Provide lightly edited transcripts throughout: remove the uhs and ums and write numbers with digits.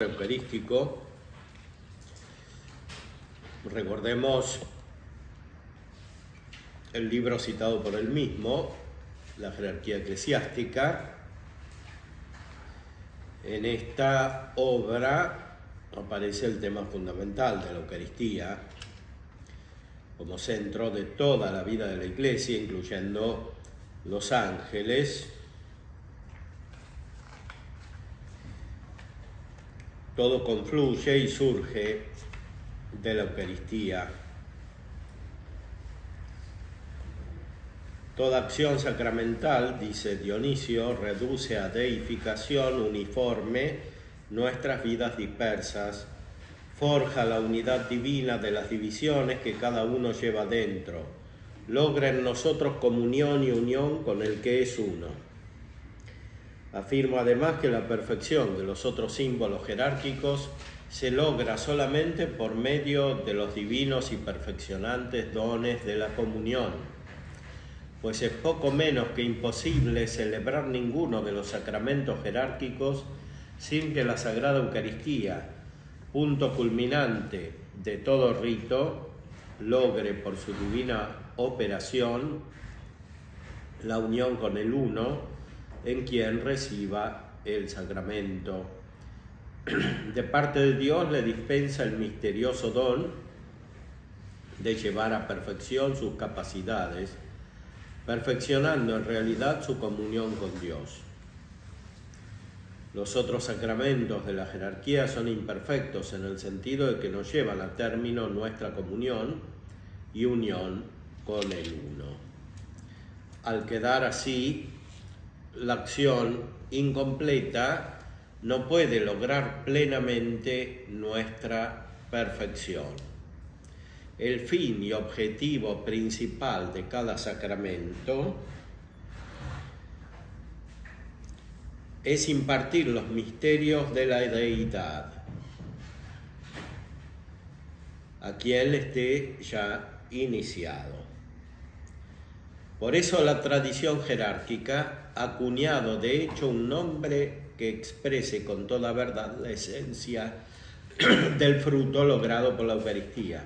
Eucarístico. Recordemos el libro citado por él mismo, La jerarquía eclesiástica. En esta obra aparece el tema fundamental de la Eucaristía como centro de toda la vida de la Iglesia, incluyendo los ángeles. Todo confluye y surge de la Eucaristía. Toda acción sacramental, dice Dionisio, reduce a deificación uniforme nuestras vidas dispersas, forja la unidad divina de las divisiones que cada uno lleva dentro, logra en nosotros comunión y unión con el que es uno. Afirmo además que la perfección de los otros símbolos jerárquicos se logra solamente por medio de los divinos y perfeccionantes dones de la comunión, pues es poco menos que imposible celebrar ninguno de los sacramentos jerárquicos sin que la Sagrada Eucaristía, punto culminante de todo rito, logre por su divina operación la unión con el uno en quien reciba el sacramento. De parte de Dios le dispensa el misterioso don de llevar a perfección sus capacidades, perfeccionando en realidad su comunión con Dios. Los otros sacramentos de la jerarquía son imperfectos en el sentido de que no llevan a término nuestra comunión y unión con el uno. Al quedar así, la acción incompleta no puede lograr plenamente nuestra perfección. El fin y objetivo principal de cada sacramento es impartir los misterios de la deidad a quien esté ya iniciado. Por eso la tradición jerárquica ha acuñado de hecho un nombre que exprese con toda verdad la esencia del fruto logrado por la Eucaristía.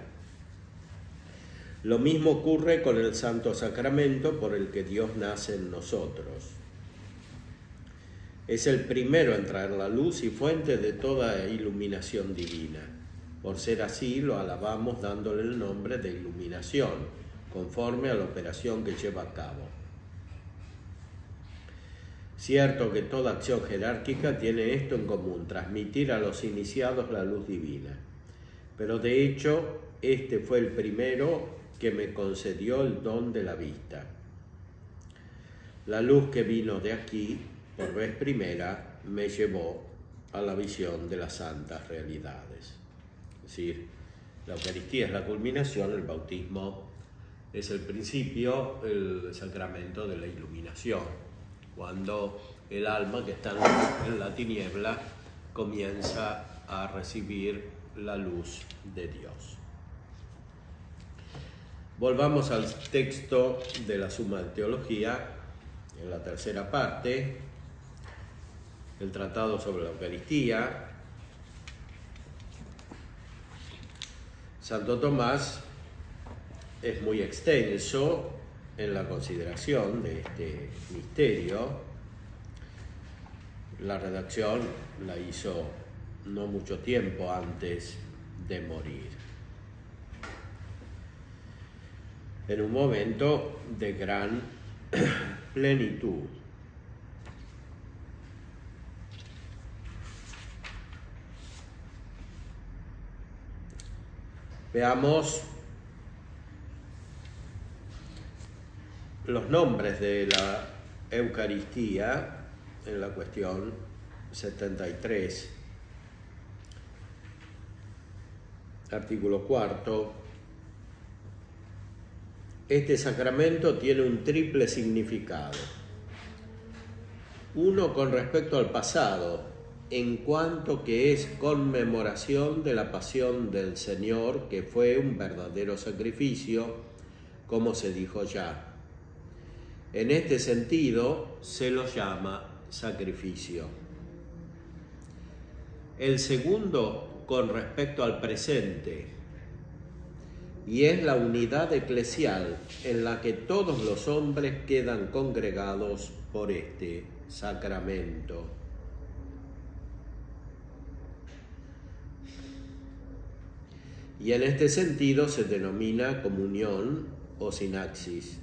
Lo mismo ocurre con el Santo Sacramento por el que Dios nace en nosotros. Es el primero en traer la luz y fuente de toda iluminación divina. Por ser así, lo alabamos dándole el nombre de iluminación, conforme a la operación que lleva a cabo. Cierto que toda acción jerárquica tiene esto en común, transmitir a los iniciados la luz divina. Pero de hecho, este fue el primero que me concedió el don de la vista. La luz que vino de aquí, por vez primera, me llevó a la visión de las santas realidades. Es decir, la Eucaristía es la culminación, el bautismo es el principio, el sacramento de la iluminación, cuando el alma que está en la tiniebla comienza a recibir la luz de Dios. Volvamos al texto de la Suma de Teología, en la tercera parte, el tratado sobre la Eucaristía. Santo Tomás es muy extenso en la consideración de este misterio. La redacción la hizo no mucho tiempo antes de morir, en un momento de gran plenitud. Veamos los nombres de la Eucaristía en la cuestión 73, artículo 4. Este sacramento tiene un triple significado. Uno con respecto al pasado, en cuanto que es conmemoración de la pasión del Señor, que fue un verdadero sacrificio, como se dijo ya. En este sentido se lo llama sacrificio. El segundo con respecto al presente, y es la unidad eclesial en la que todos los hombres quedan congregados por este sacramento. Y en este sentido se denomina comunión o sinaxis.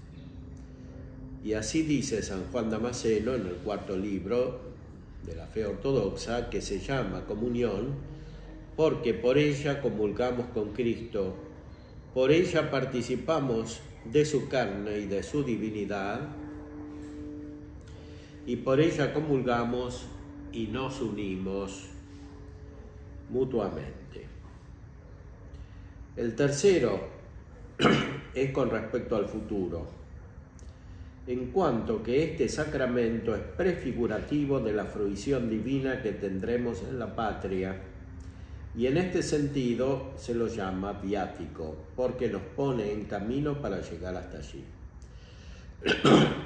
Y así dice San Juan Damasceno en el cuarto libro de la fe ortodoxa, que se llama comunión porque por ella comulgamos con Cristo, por ella participamos de su carne y de su divinidad, y por ella comulgamos y nos unimos mutuamente. El tercero es con respecto al futuro, en cuanto que este sacramento es prefigurativo de la fruición divina que tendremos en la patria, y en este sentido se lo llama viático, porque nos pone en camino para llegar hasta allí.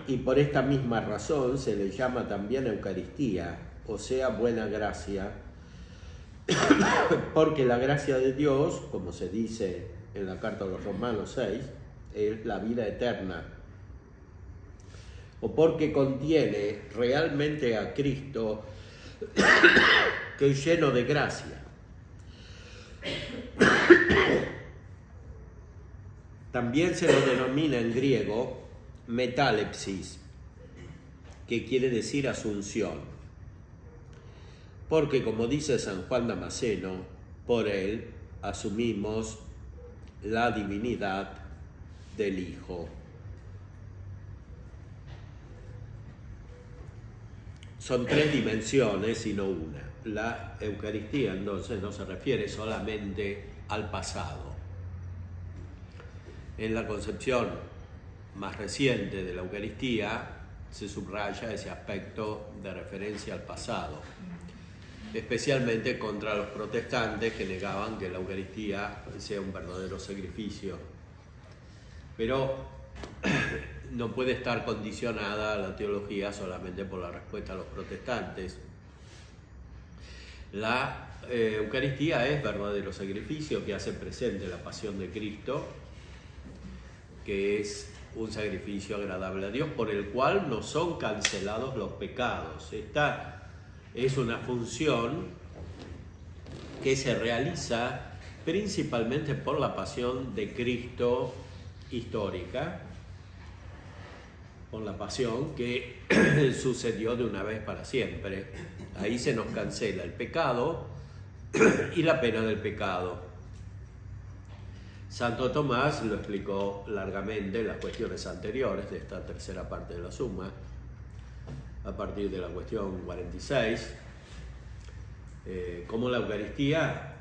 Y por esta misma razón se le llama también Eucaristía, o sea, buena gracia, porque la gracia de Dios, como se dice en la carta a los Romanos 6, es la vida eterna, o porque contiene realmente a Cristo, que es lleno de gracia. También se lo denomina en griego metalepsis, que quiere decir asunción, porque como dice San Juan Damasceno, por él asumimos la divinidad del Hijo. Son tres dimensiones y no una. La Eucaristía entonces no se refiere solamente al pasado. En la concepción más reciente de la Eucaristía se subraya ese aspecto de referencia al pasado, especialmente contra los protestantes que negaban que la Eucaristía sea un verdadero sacrificio. Pero no puede estar condicionada a la teología solamente por la respuesta a los protestantes. La Eucaristía es verdadero sacrificio que hace presente la pasión de Cristo, que es un sacrificio agradable a Dios, por el cual no son cancelados los pecados. Esta es una función que se realiza principalmente por la pasión de Cristo histórica, por la pasión que sucedió de una vez para siempre. Ahí se nos cancela el pecado y la pena del pecado. Santo Tomás lo explicó largamente en las cuestiones anteriores de esta tercera parte de la Suma, a partir de la cuestión 46, cómo la Eucaristía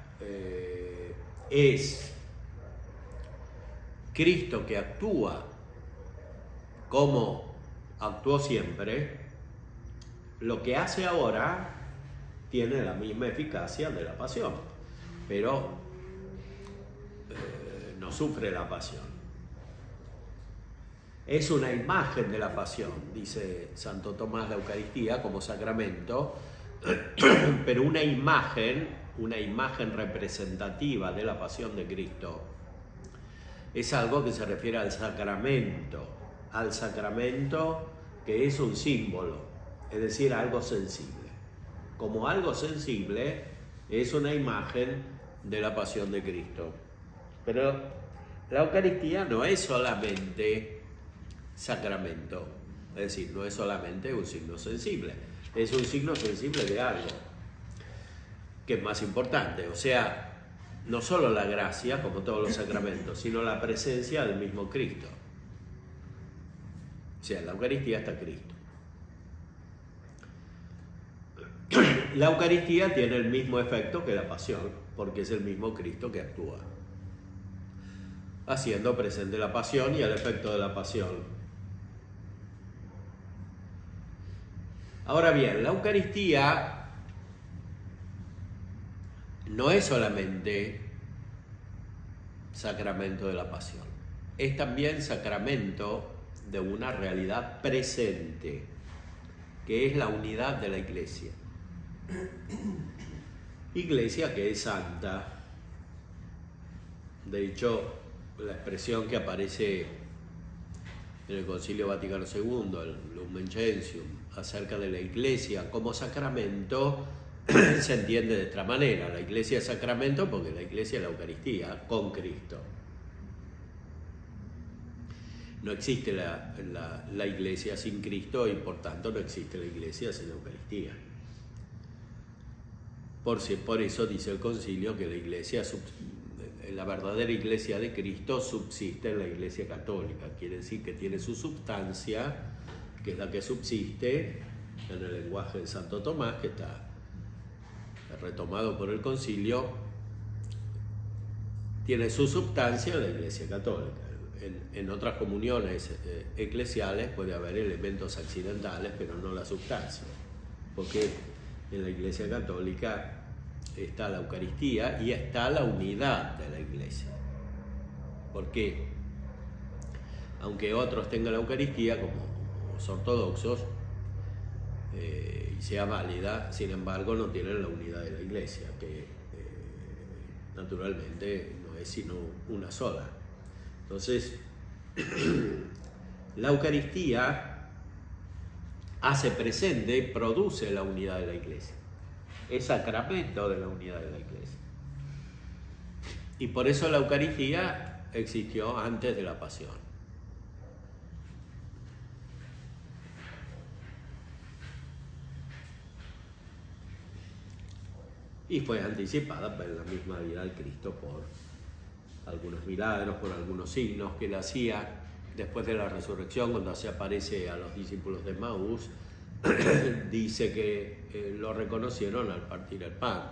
es Cristo que actúa como actuó siempre. Lo que hace ahora tiene la misma eficacia de la pasión, pero no sufre la pasión. Es una imagen de la pasión, dice Santo Tomás, la Eucaristía como sacramento, pero una imagen representativa de la pasión de Cristo. Es algo que se refiere al sacramento que es un símbolo, es decir, algo sensible. Como algo sensible es una imagen de la pasión de Cristo. Pero la Eucaristía no es solamente sacramento, es decir, no es solamente un signo sensible, es un signo sensible de algo que es más importante, o sea, no solo la gracia, como todos los sacramentos, sino la presencia del mismo Cristo. O sea, en la Eucaristía está Cristo. La Eucaristía tiene el mismo efecto que la pasión, porque es el mismo Cristo que actúa, haciendo presente la pasión y el efecto de la pasión. Ahora bien, la Eucaristía no es solamente sacramento de la pasión, es también sacramento de una realidad presente, que es la unidad de la Iglesia. Iglesia que es santa. De hecho, la expresión que aparece en el Concilio Vaticano II, el Lumen Gentium, acerca de la Iglesia como sacramento, se entiende de esta manera. La Iglesia es sacramento porque la Iglesia es la Eucaristía con Cristo. No existe la Iglesia sin Cristo y por tanto no existe la Iglesia sin la Eucaristía. Por eso dice el Concilio que la verdadera Iglesia de Cristo subsiste en la Iglesia católica. Quiere decir que tiene su substancia, que es la que subsiste en el lenguaje de Santo Tomás, que está retomado por el Concilio, tiene su substancia en la Iglesia católica. En otras comuniones eclesiales puede haber elementos accidentales, pero no la sustancia, porque en la Iglesia católica está la Eucaristía y está la unidad de la Iglesia. Porque aunque otros tengan la Eucaristía, como los ortodoxos, y sea válida, sin embargo no tienen la unidad de la Iglesia, que naturalmente no es sino una sola. Entonces, la Eucaristía hace presente y produce la unidad de la Iglesia. Es sacramento de la unidad de la Iglesia. Y por eso la Eucaristía existió antes de la Pasión. Y fue anticipada por la misma vida de Cristo por algunos milagros, por algunos signos que él hacía después de la resurrección. Cuando se aparece a los discípulos de Maús, dice que lo reconocieron al partir el pan.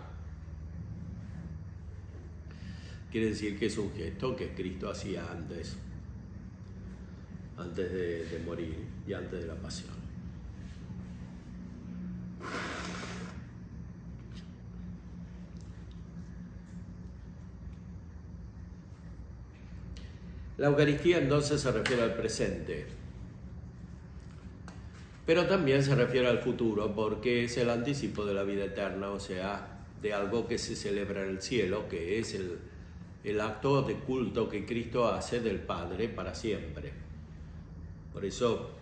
Quiere decir que es un gesto que Cristo hacía antes de morir y antes de la pasión. La Eucaristía entonces se refiere al presente, pero también se refiere al futuro porque es el anticipo de la vida eterna, o sea, de algo que se celebra en el cielo, que es el acto de culto que Cristo hace del Padre para siempre. Por eso,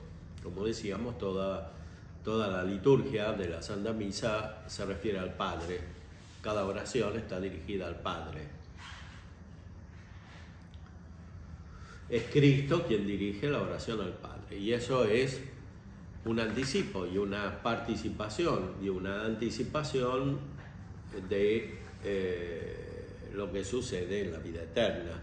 como decíamos, toda la liturgia de la Santa Misa se refiere al Padre. Cada oración está dirigida al Padre. Es Cristo quien dirige la oración al Padre, y eso es un anticipo y una participación y una anticipación de lo que sucede en la vida eterna.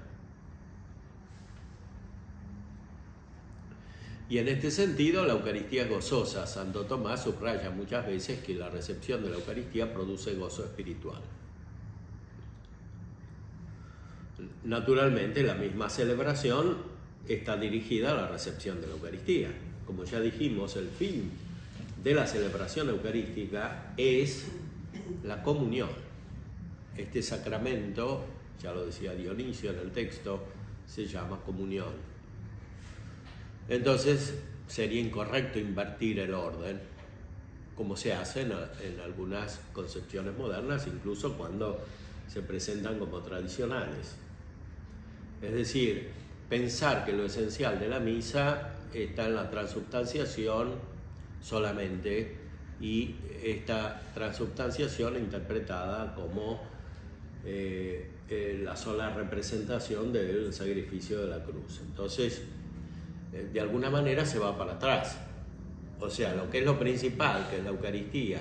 Y en este sentido la Eucaristía es gozosa. Santo Tomás subraya muchas veces que la recepción de la Eucaristía produce gozo espiritual. Naturalmente, la misma celebración está dirigida a la recepción de la Eucaristía. Como ya dijimos, el fin de la celebración eucarística es la comunión. Este sacramento, ya lo decía Dionisio en el texto, se llama comunión. Entonces, sería incorrecto invertir el orden, como se hace en algunas concepciones modernas, incluso cuando se presentan como tradicionales. Es decir, pensar que lo esencial de la misa está en la transubstanciación solamente, y esta transubstanciación interpretada como la sola representación del sacrificio de la cruz. Entonces, de alguna manera se va para atrás. O sea, lo que es lo principal, que es la Eucaristía,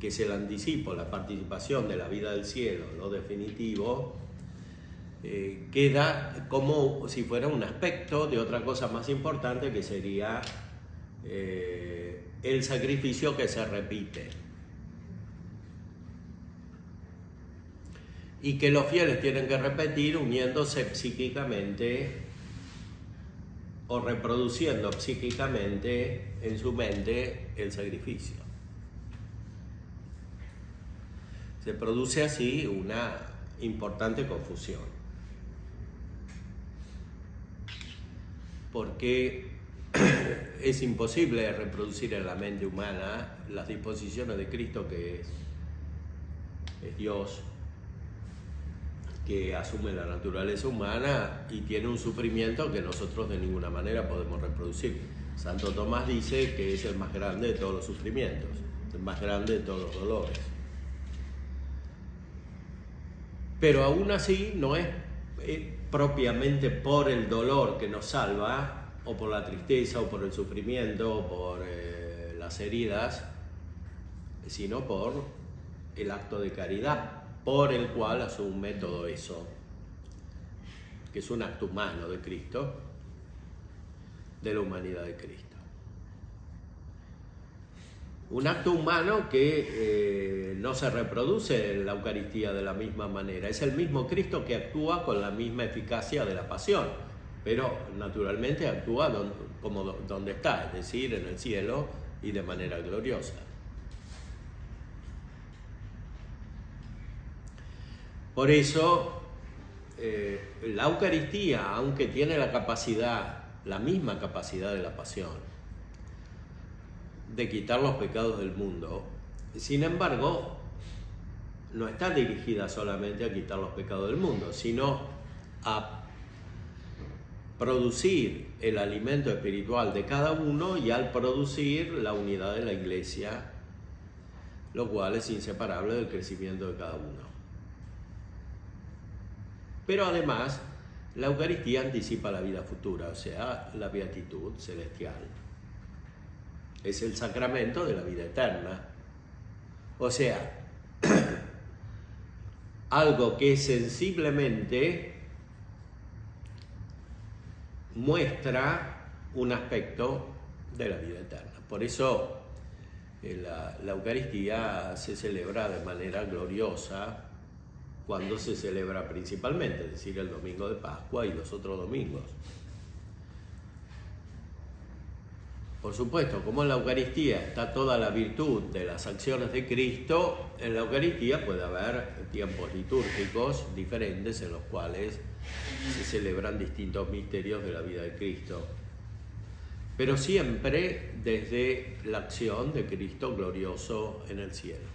que es el anticipo, la participación de la vida del cielo, lo definitivo, queda como si fuera un aspecto de otra cosa más importante, que sería el sacrificio que se repite. Y que los fieles tienen que repetir uniéndose psíquicamente o reproduciendo psíquicamente en su mente el sacrificio. Se produce así una importante confusión, porque es imposible reproducir en la mente humana las disposiciones de Cristo, que es es Dios, que asume la naturaleza humana y tiene un sufrimiento que nosotros de ninguna manera podemos reproducir. Santo Tomás dice que es el más grande de todos los sufrimientos, el más grande de todos los dolores. Pero aún así no es propiamente por el dolor que nos salva, o por la tristeza, o por el sufrimiento, o por las heridas, sino por el acto de caridad por el cual asume todo eso, que es un acto humano de Cristo, de la humanidad de Cristo. Un acto humano que no se reproduce en la Eucaristía de la misma manera. Es el mismo Cristo que actúa con la misma eficacia de la pasión, pero naturalmente actúa como donde está, es decir, en el cielo y de manera gloriosa. Por eso, la Eucaristía, aunque tiene la misma capacidad de la pasión, de quitar los pecados del mundo, sin embargo, no está dirigida solamente a quitar los pecados del mundo, sino a producir el alimento espiritual de cada uno y al producir la unidad de la Iglesia, lo cual es inseparable del crecimiento de cada uno. Pero además, la Eucaristía anticipa la vida futura, o sea, la beatitud celestial. Es el sacramento de la vida eterna. O sea, algo que sensiblemente muestra un aspecto de la vida eterna. Por eso la Eucaristía se celebra de manera gloriosa cuando se celebra principalmente, es decir, el domingo de Pascua y los otros domingos. Por supuesto, como en la Eucaristía está toda la virtud de las acciones de Cristo, en la Eucaristía puede haber tiempos litúrgicos diferentes en los cuales se celebran distintos misterios de la vida de Cristo, pero siempre desde la acción de Cristo glorioso en el cielo.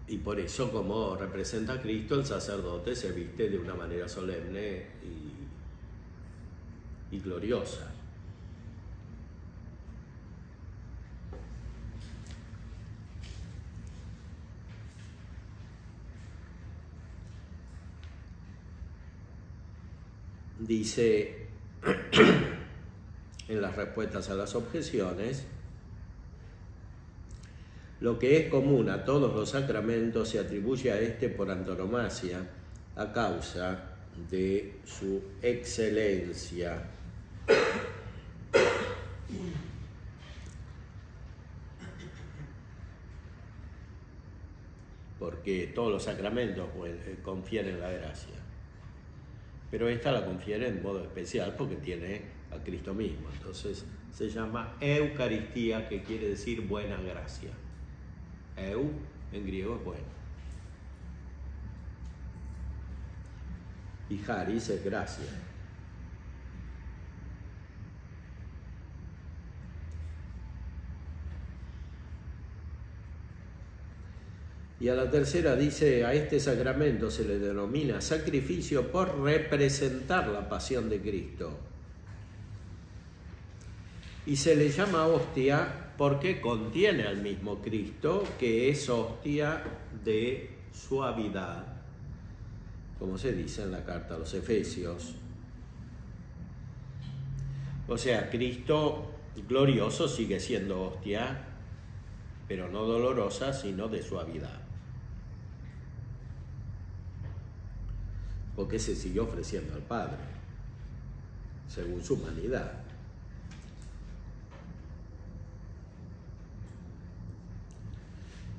Y por eso, como representa a Cristo, el sacerdote se viste de una manera solemne y gloriosa. Dice en las respuestas a las objeciones: lo que es común a todos los sacramentos se atribuye a este por antonomasia a causa de su excelencia. Porque todos los sacramentos confieren la gracia, pero esta la confiere en modo especial porque tiene a Cristo mismo. Entonces se llama Eucaristía, que quiere decir buena gracia. Eu en griego es bueno. Y charis es gracia. Y a la tercera dice: a este sacramento se le denomina sacrificio por representar la pasión de Cristo. Y se le llama hostia porque contiene al mismo Cristo, que es hostia de suavidad, como se dice en la carta a los Efesios. O sea, Cristo glorioso sigue siendo hostia, pero no dolorosa, sino de suavidad, porque se siguió ofreciendo al Padre, según su humanidad.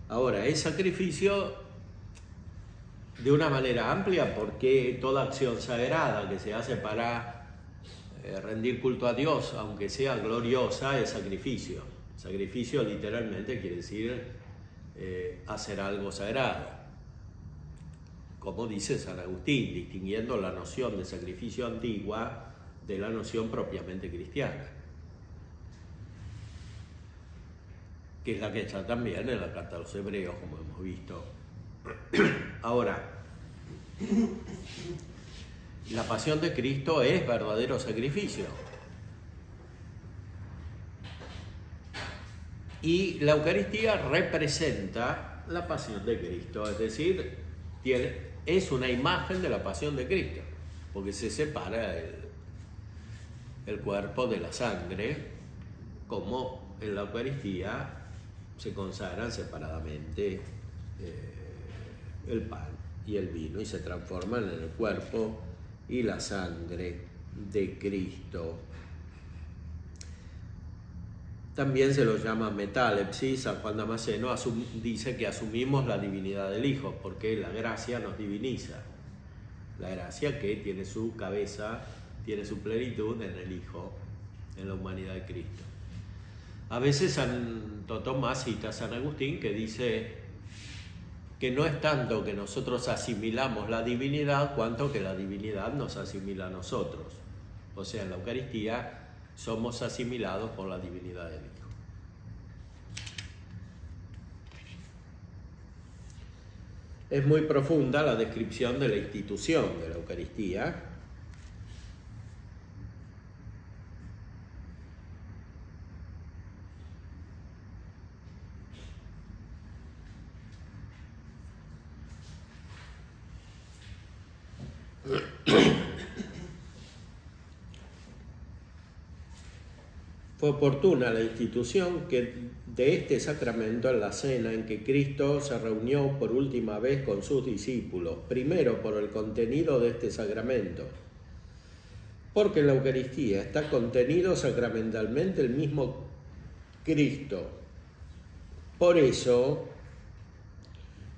Ahora, es sacrificio de una manera amplia, porque toda acción sagrada que se hace para rendir culto a Dios, aunque sea gloriosa, es sacrificio. Sacrificio literalmente quiere decir hacer algo sagrado, como dice San Agustín, distinguiendo la noción de sacrificio antigua de la noción propiamente cristiana. que es la que está también en la carta a los Hebreos, como hemos visto. Ahora, la pasión de Cristo es verdadero sacrificio. Y la Eucaristía representa la pasión de Cristo, es decir, es una imagen de la pasión de Cristo, porque se separa el cuerpo de la sangre, como en la Eucaristía se consagran separadamente el pan y el vino y se transforman en el cuerpo y la sangre de Cristo. También se lo llama metalepsis. San Juan Damasceno dice que asumimos la divinidad del Hijo, porque la gracia nos diviniza. La gracia que tiene su cabeza, tiene su plenitud en el Hijo, en la humanidad de Cristo. A veces Santo Tomás cita a San Agustín, que dice que no es tanto que nosotros asimilamos la divinidad, cuanto que la divinidad nos asimila a nosotros. O sea, en la Eucaristía somos asimilados por la divinidad del Hijo. Es muy profunda la descripción de la institución de la Eucaristía. Fue oportuna la institución de este sacramento en la cena en que Cristo se reunió por última vez con sus discípulos, primero por el contenido de este sacramento, porque en la Eucaristía está contenido sacramentalmente el mismo Cristo. Por eso,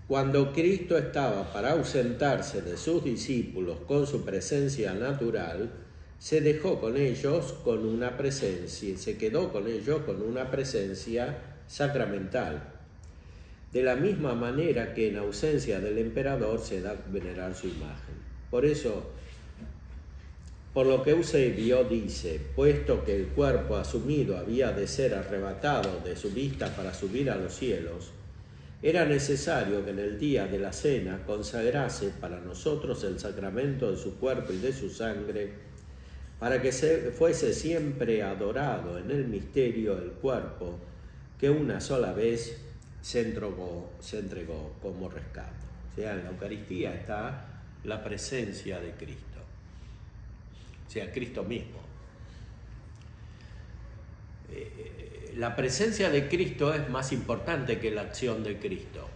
cuando Cristo estaba para ausentarse de sus discípulos con su presencia natural, se dejó con ellos con una presencia, se quedó con ellos con una presencia sacramental. De la misma manera que en ausencia del emperador se da a venerar su imagen. Por eso, por lo que Eusebio dice, puesto que el cuerpo asumido había de ser arrebatado de su vista para subir a los cielos, era necesario que en el día de la cena consagrase para nosotros el sacramento de su cuerpo y de su sangre, para que fuese siempre adorado en el misterio el cuerpo que una sola vez se entregó como rescate. O sea, en la Eucaristía está la presencia de Cristo, o sea, Cristo mismo. La presencia de Cristo es más importante que la acción de Cristo.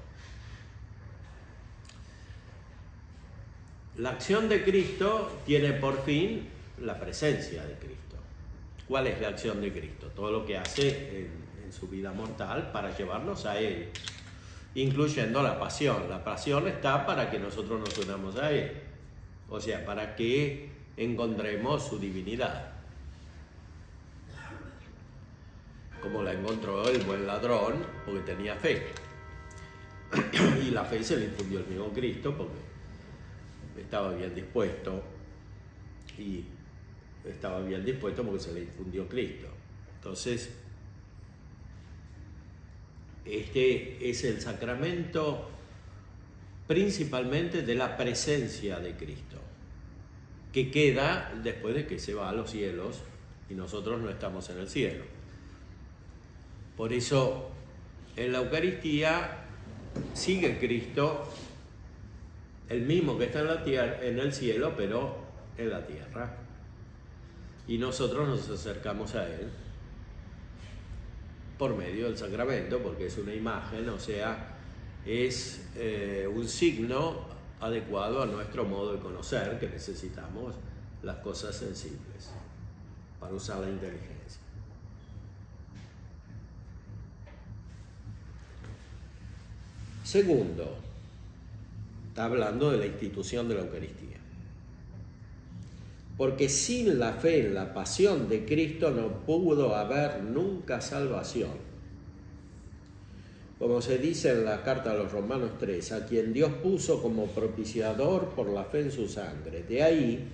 La acción de Cristo tiene por fin la presencia de Cristo. ¿Cuál es la acción de Cristo? Todo lo que hace en su vida mortal para llevarnos a Él, incluyendo la pasión. La pasión está para que nosotros nos unamos a Él, o sea, para que encontremos su divinidad, como la encontró el buen ladrón, porque tenía fe. Y la fe se le infundió el mismo Cristo, porque estaba bien dispuesto, y estaba bien dispuesto porque se le infundió Cristo. Entonces, este es el sacramento principalmente de la presencia de Cristo, que queda después de que se va a los cielos y nosotros no estamos en el cielo. Por eso, en la Eucaristía sigue Cristo, el mismo que está en la tierra, en el cielo, pero en la tierra. Y nosotros nos acercamos a Él por medio del sacramento, porque es una imagen, o sea, es un signo adecuado a nuestro modo de conocer, que necesitamos las cosas sensibles para usar la inteligencia. Segundo, está hablando de la institución de la Eucaristía. Porque sin la fe en la pasión de Cristo no pudo haber nunca salvación. Como se dice en la carta a los Romanos 3, a quien Dios puso como propiciador por la fe en su sangre. De ahí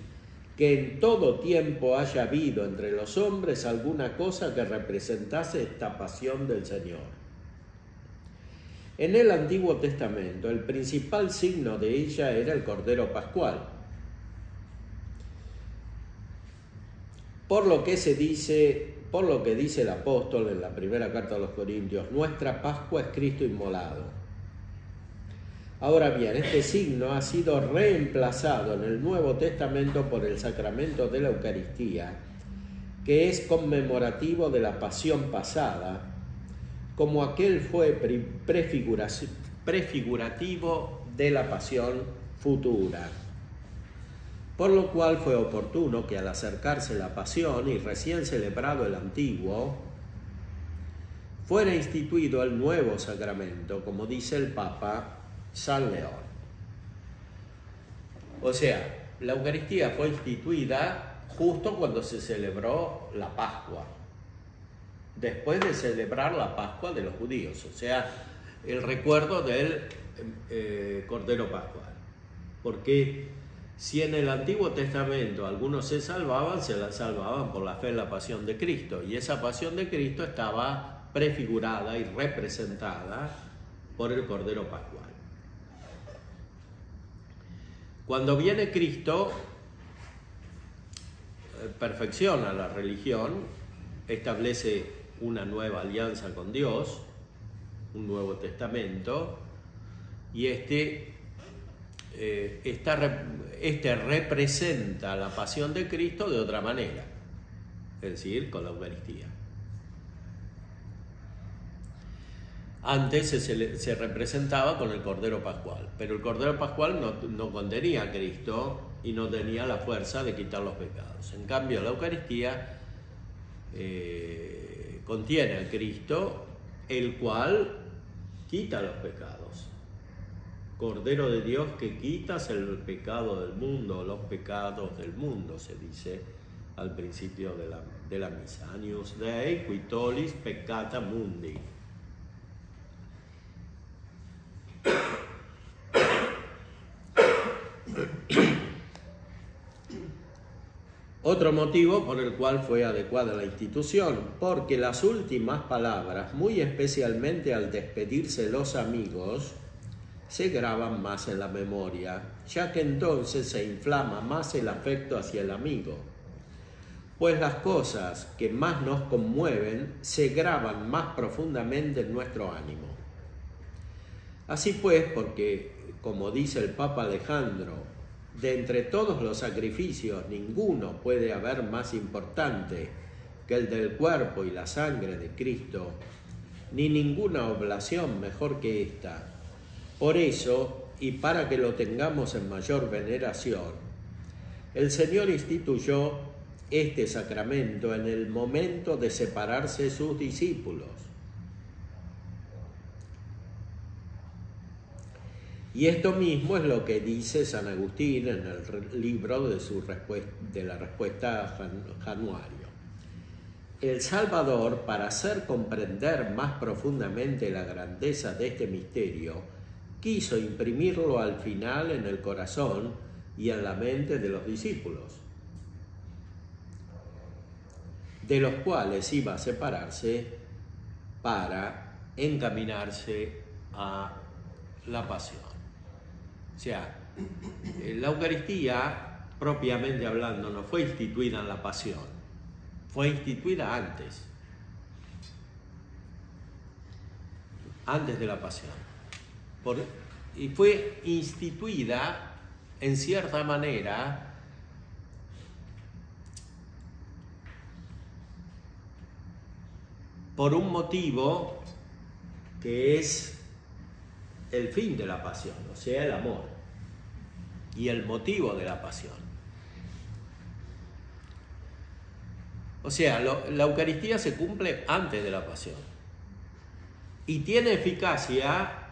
que en todo tiempo haya habido entre los hombres alguna cosa que representase esta pasión del Señor. En el Antiguo Testamento, el principal signo de ella era el Cordero Pascual. Por lo que dice el apóstol en la primera carta a los Corintios, nuestra Pascua es Cristo inmolado. Ahora bien, este signo ha sido reemplazado en el Nuevo Testamento por el sacramento de la Eucaristía, que es conmemorativo de la pasión pasada, como aquel fue prefigurativo de la pasión futura. Por lo cual fue oportuno que al acercarse la pasión y recién celebrado el antiguo, fuera instituido el nuevo sacramento, como dice el Papa San León. O sea, la Eucaristía fue instituida justo cuando se celebró la Pascua, después de celebrar la Pascua de los judíos, o sea, el recuerdo del Cordero Pascual. Porque si en el Antiguo Testamento algunos se la salvaban por la fe en la pasión de Cristo, y esa pasión de Cristo estaba prefigurada y representada por el Cordero Pascual. Cuando viene Cristo, perfecciona la religión, establece una nueva alianza con Dios, un nuevo testamento, y este representa la pasión de Cristo de otra manera, es decir, con la Eucaristía. Antes se representaba con el Cordero Pascual, pero el Cordero Pascual no contenía a Cristo y no tenía la fuerza de quitar los pecados. En cambio, la Eucaristía contiene a Cristo, el cual quita los pecados. Cordero de Dios que quitas el pecado del mundo, los pecados del mundo, se dice al principio de la misa. Agnus Dei qui tollis peccata mundi. Otro motivo por el cual fue adecuada la institución, porque las últimas palabras, muy especialmente al despedirse los amigos, se graban más en la memoria, ya que entonces se inflama más el afecto hacia el amigo, pues las cosas que más nos conmueven se graban más profundamente en nuestro ánimo. Así pues, porque, como dice el Papa Alejandro, de entre todos los sacrificios ninguno puede haber más importante que el del cuerpo y la sangre de Cristo, ni ninguna oblación mejor que esta. Por eso, y para que lo tengamos en mayor veneración, el Señor instituyó este sacramento en el momento de separarse sus discípulos. Y esto mismo es lo que dice San Agustín en el libro de la respuesta Januario. El Salvador, para hacer comprender más profundamente la grandeza de este misterio, quiso imprimirlo al final en el corazón y en la mente de los discípulos, de los cuales iba a separarse para encaminarse a la pasión. O sea, la Eucaristía, propiamente hablando, no fue instituida en la pasión, fue instituida antes de la pasión. Y fue instituida, en cierta manera, por un motivo que es el fin de la pasión, o sea, el amor, y el motivo de la pasión. O sea, la Eucaristía se cumple antes de la pasión y tiene eficacia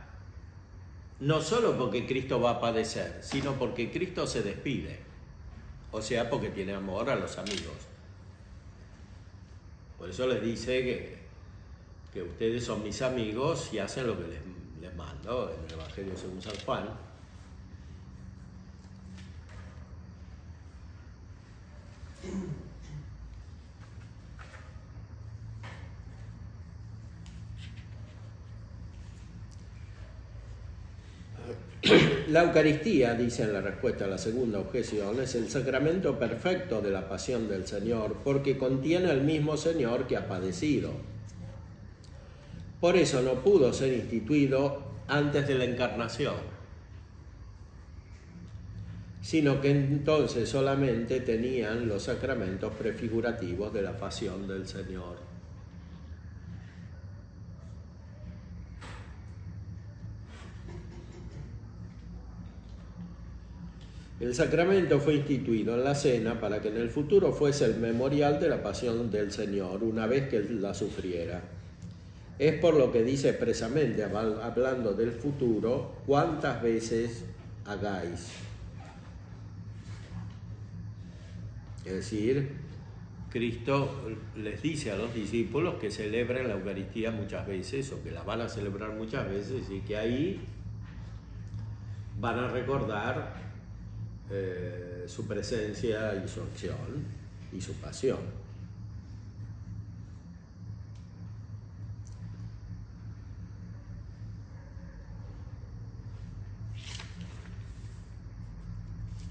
no solo porque Cristo va a padecer, sino porque Cristo se despide, o sea, porque tiene amor a los amigos. Por eso les dice que ustedes son mis amigos y hacen lo que les mando en el Evangelio según San Juan. La Eucaristía, dice en la respuesta a la segunda objeción, es el sacramento perfecto de la pasión del Señor, porque contiene al mismo Señor que ha padecido. Por eso no pudo ser instituido antes de la encarnación, sino que entonces solamente tenían los sacramentos prefigurativos de la pasión del Señor. El sacramento fue instituido en la cena para que en el futuro fuese el memorial de la pasión del Señor, una vez que Él la sufriera. Es por lo que dice expresamente, hablando del futuro, cuántas veces hagáis. Es decir, Cristo les dice a los discípulos que celebren la Eucaristía muchas veces, o que la van a celebrar muchas veces, y que ahí van a recordar su presencia y su acción y su pasión.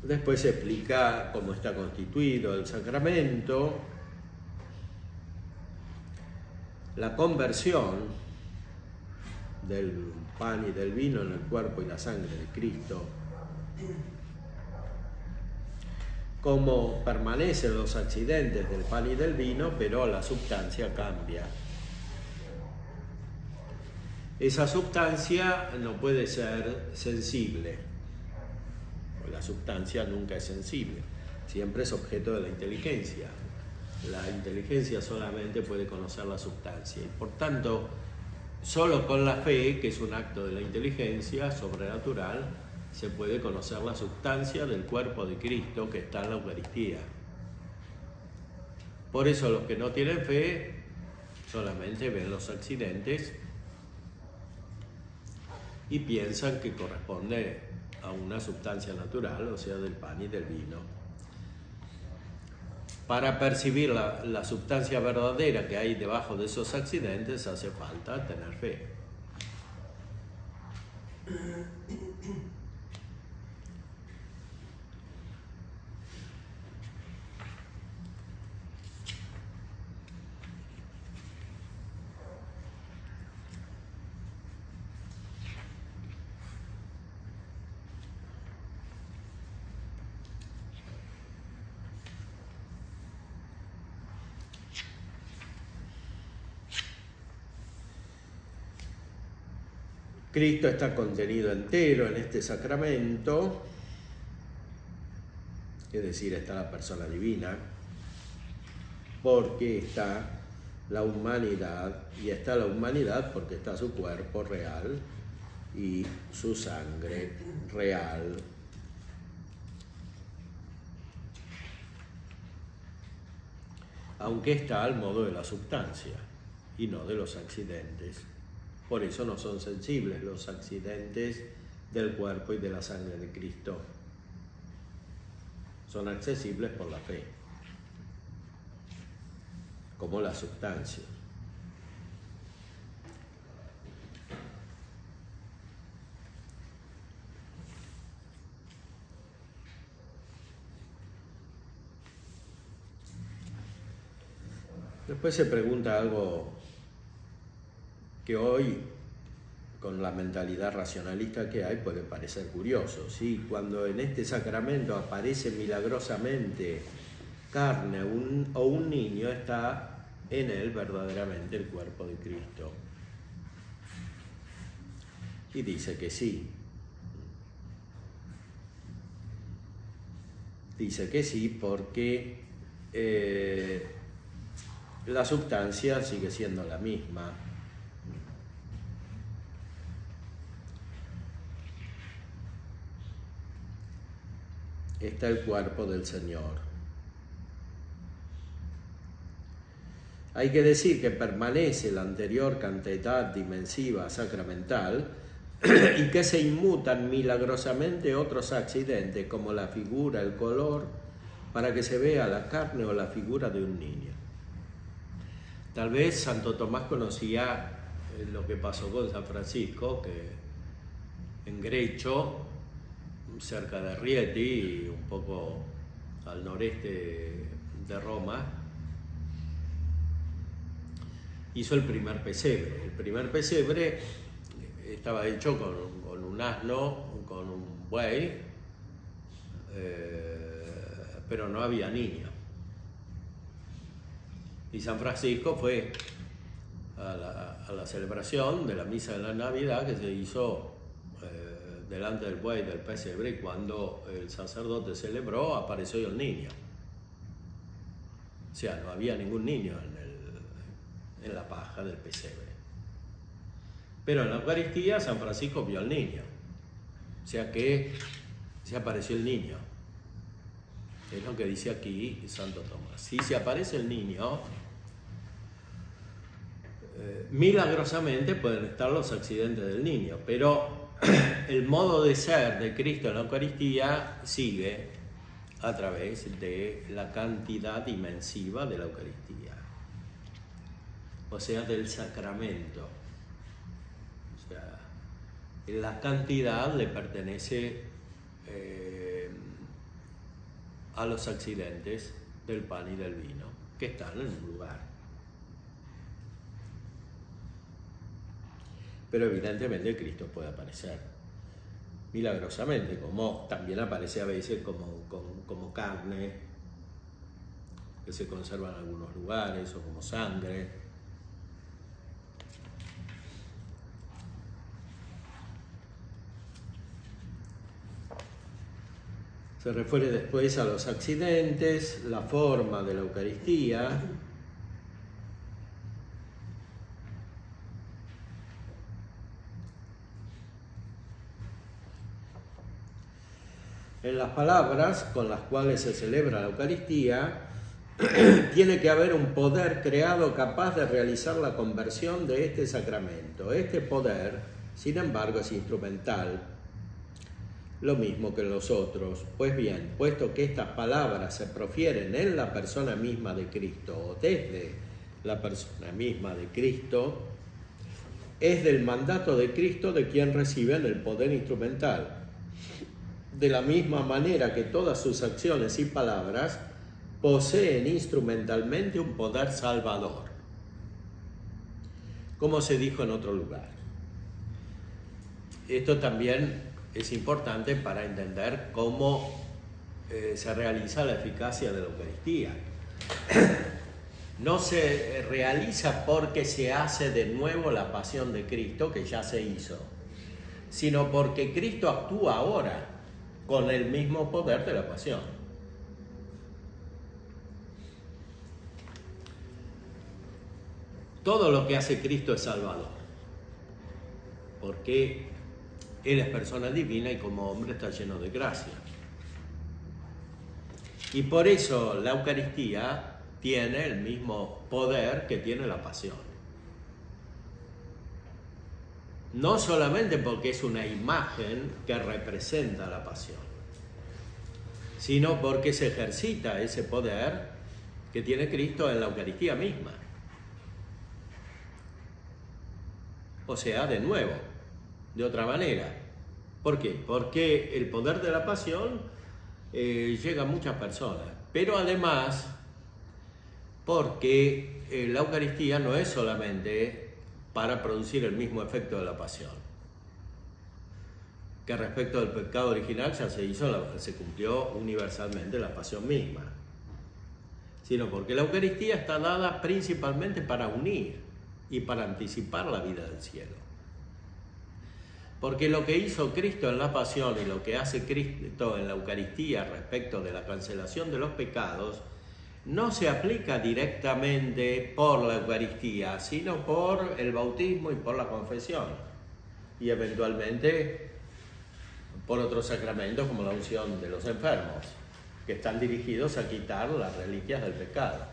Después se explica cómo está constituido el sacramento, la conversión del pan y del vino en el cuerpo y la sangre de Cristo, cómo permanecen los accidentes del pan y del vino, pero la sustancia cambia. Esa sustancia no puede ser sensible, la sustancia nunca es sensible, siempre es objeto de la inteligencia. La inteligencia solamente puede conocer la sustancia y por tanto, solo con la fe, que es un acto de la inteligencia sobrenatural, se puede conocer la sustancia del cuerpo de Cristo que está en la Eucaristía. Por eso los que no tienen fe solamente ven los accidentes y piensan que corresponde a una sustancia natural, o sea, del pan y del vino. Para percibir la sustancia verdadera que hay debajo de esos accidentes hace falta tener fe. Cristo está contenido entero en este sacramento, es decir, está la persona divina, porque está la humanidad, y está la humanidad porque está su cuerpo real y su sangre real. Aunque está al modo de la sustancia y no de los accidentes. Por eso no son sensibles los accidentes del cuerpo y de la sangre de Cristo. Son accesibles por la fe, como la sustancia. Después se pregunta algo que hoy, con la mentalidad racionalista que hay, puede parecer curioso, ¿sí? Cuando en este sacramento aparece milagrosamente carne o un niño, está en él verdaderamente el cuerpo de Cristo. Y dice que sí. Dice que sí porque la sustancia sigue siendo la misma. Está el cuerpo del Señor. Hay que decir que permanece la anterior cantidad dimensiva sacramental y que se inmutan milagrosamente otros accidentes como la figura, el color, para que se vea la carne o la figura de un niño. Tal vez Santo Tomás conocía lo que pasó con San Francisco, que en Grecho cerca de Rieti, un poco al noreste de Roma, hizo el primer pesebre. El primer pesebre estaba hecho con un asno, con un buey, pero no había niño. Y San Francisco fue a la celebración de la misa de la Navidad que se hizo delante del buey del pesebre, y cuando el sacerdote celebró apareció el niño. O sea, no había ningún niño en la paja del pesebre. Pero en la Eucaristía San Francisco vio al niño. O sea que se apareció el niño. Es lo que dice aquí Santo Tomás. Si se aparece el niño, milagrosamente pueden estar los accidentes del niño, pero el modo de ser de Cristo en la Eucaristía sigue a través de la cantidad inmensiva de la Eucaristía, o sea, del sacramento. O sea, la cantidad le pertenece a los accidentes del pan y del vino, que están en un lugar. Pero evidentemente Cristo puede aparecer milagrosamente, como también aparece a veces como carne que se conserva en algunos lugares, o como sangre. Se refiere después a los accidentes, la forma de la Eucaristía. En las palabras con las cuales se celebra la Eucaristía, tiene que haber un poder creado capaz de realizar la conversión de este sacramento. Este poder, sin embargo, es instrumental, lo mismo que los otros. Pues bien, puesto que estas palabras se profieren en la persona misma de Cristo, o desde la persona misma de Cristo, es del mandato de Cristo de quien reciben el poder instrumental. De la misma manera que todas sus acciones y palabras poseen instrumentalmente un poder salvador, como se dijo en otro lugar. Esto también es importante para entender cómo se realiza la eficacia de la Eucaristía. No se realiza porque se hace de nuevo la pasión de Cristo, que ya se hizo, sino porque Cristo actúa ahora con el mismo poder de la pasión. Todo lo que hace Cristo es salvador, porque Él es persona divina y como hombre está lleno de gracia. Y por eso la Eucaristía tiene el mismo poder que tiene la pasión. No solamente porque es una imagen que representa la pasión, sino porque se ejercita ese poder que tiene Cristo en la Eucaristía misma. O sea, de nuevo, de otra manera. ¿Por qué? Porque el poder de la pasión llega a muchas personas, pero además porque la Eucaristía no es solamente para producir el mismo efecto de la pasión, que respecto del pecado original ya se cumplió universalmente la pasión misma, sino porque la Eucaristía está dada principalmente para unir y para anticipar la vida del cielo. Porque lo que hizo Cristo en la pasión y lo que hace Cristo en la Eucaristía respecto de la cancelación de los pecados no se aplica directamente por la Eucaristía, sino por el bautismo y por la confesión, y eventualmente por otros sacramentos como la unción de los enfermos, que están dirigidos a quitar las reliquias del pecado.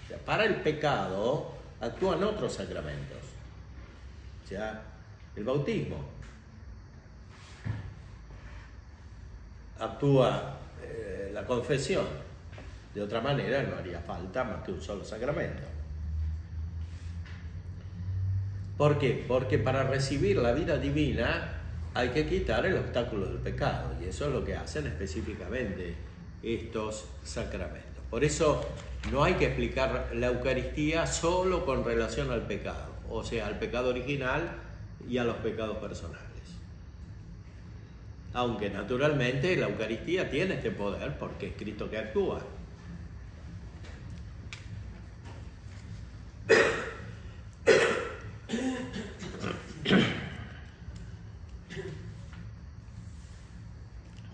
O sea, para el pecado actúan otros sacramentos, o sea, el bautismo, actúa la confesión. De otra manera no haría falta más que un solo sacramento. ¿Por qué? Porque para recibir la vida divina hay que quitar el obstáculo del pecado, y eso es lo que hacen específicamente estos sacramentos. Por eso no hay que explicar la Eucaristía solo con relación al pecado, o sea, al pecado original y a los pecados personales. Aunque naturalmente la Eucaristía tiene este poder porque es Cristo que actúa.